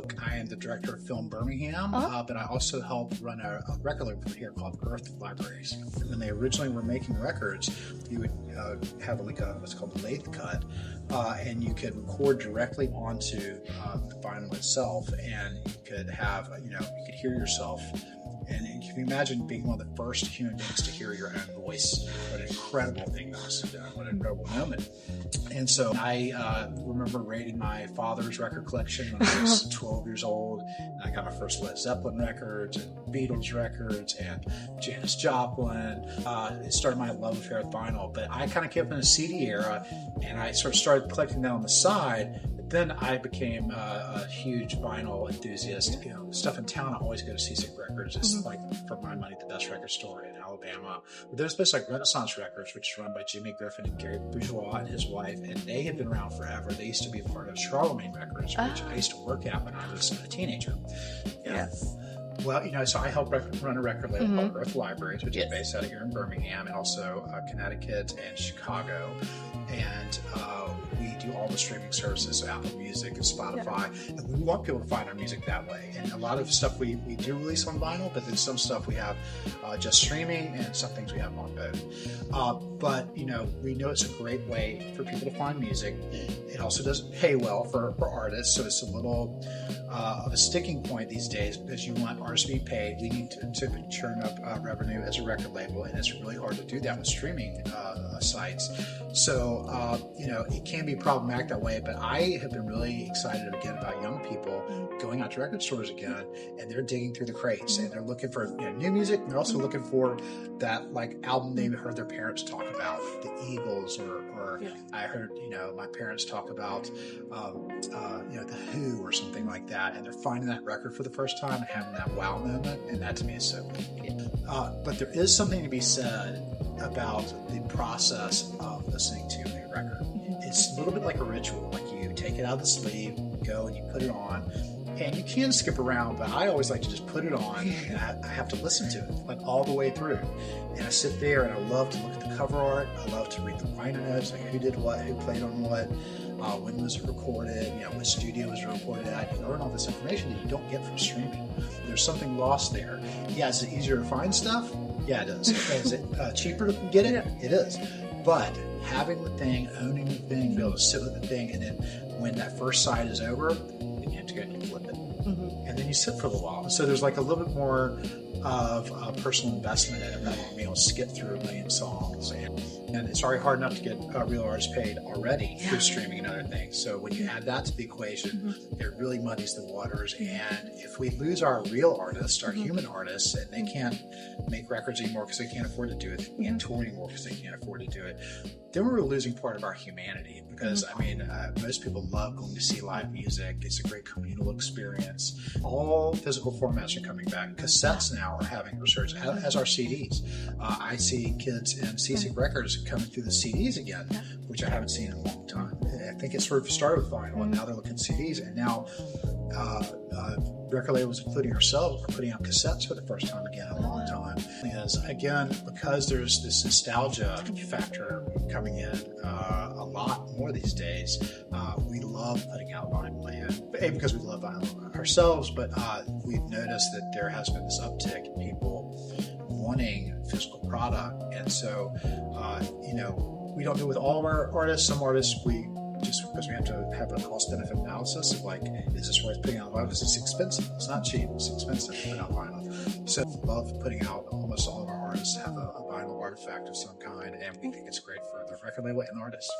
book. I am the director of Film Birmingham, but I also help run a record label here called Earth Libraries. When they originally were making records, you would have like what's called a lathe cut, and you could record directly onto the vinyl itself, and you could have, you could hear yourself. And if you imagine being one of the first human beings to hear your own voice, what an incredible thing that was, what an incredible moment. And so I remember raiding my father's record collection when I was 12 years old. And I got my first Led Zeppelin records and Beatles records and Janis Joplin. It started my love affair with vinyl. But I kind of came up in a CD era, and I sort of started collecting that on the side. Then I became a huge vinyl enthusiast. Stuff in town, I always go to Seasick Records. It's like, for my money, the best record store in Alabama. But there's places like Renaissance Records, which is run by Jimmy Griffin and Gary Bourgeois and his wife, and they have been around forever. They used to be a part of Charlemagne Records, which I used to work at when I was a teenager. Yes. Well, so I help run a record label called Earth Libraries, which is based out of here in Birmingham, and also Connecticut and Chicago. And we do all the streaming services, so Apple Music and Spotify, and we want people to find our music that way. And a lot of stuff we do release on vinyl, but then some stuff we have just streaming, and some things we have on both. But we know it's a great way for people to find music. It also doesn't pay well for artists, so it's a little of a sticking point these days, because you want artists to be paid. We need to churn up revenue as a record label, and it's really hard to do that with streaming sites. So, it can be problematic that way, but I have been really excited again about young people going out to record stores again, and they're digging through the crates, and they're looking for new music, and they're also looking for that album they heard their parents talk about, the Eagles, or I heard, my parents talk about, the Who or something like that, and they're finding that record for the first time and having that wow moment, and that to me is so cool. But there is something to be said about the process of listening to a record. It's a little bit like a ritual. Like, you take it out of the sleeve, go and you put it on, and you can skip around, but I always like to just put it on, and I have to listen to it all the way through. And I sit there, and I love to look at the cover art. I love to read the liner notes, like who did what, who played on what, when was it recorded, what studio was it recorded at. You learn all this information that you don't get from streaming. There's something lost there. Yeah, is it easier to find stuff? Yeah, it is. Is it cheaper to get it? It is. But having the thing, owning the thing, be able to sit with the thing, and then when that first side is over, then you have to go and flip it. And then you sit for a little while. So there's a little bit more of a personal investment in it, rather than being able to skip through a million songs. And it's already hard enough to get real artists paid already through streaming and other things. So when you add that to the equation, it really muddies the waters. And if we lose our real artists, our human artists, and they can't make records anymore because they can't afford to do it, and tour anymore because they can't afford to do it, then we're losing part of our humanity. Because, most people love going to see live music. It's a great communal experience. All physical formats are coming back. Cassettes now are having research, as are CDs. I see kids in Seasick Records coming through the CDs again, which I haven't seen in a long time. I think it sort of started with vinyl, and now they're looking at CDs, and now record labels, including ourselves, are putting out cassettes for the first time again in a long time. Because there's this nostalgia factor coming in a lot more these days, we love putting out vinyl. And because we love vinyl ourselves, but we've noticed that there has been this uptick in people wanting physical product. And so, we don't do it with all of our artists. Some artists, just because we have to have a cost-benefit analysis of is this worth putting out vinyl? Because it's expensive. It's not cheap. It's expensive to put out vinyl. So we love putting out, almost all of our artists have a vinyl artifact of some kind, and we think it's great for the record label and the artist.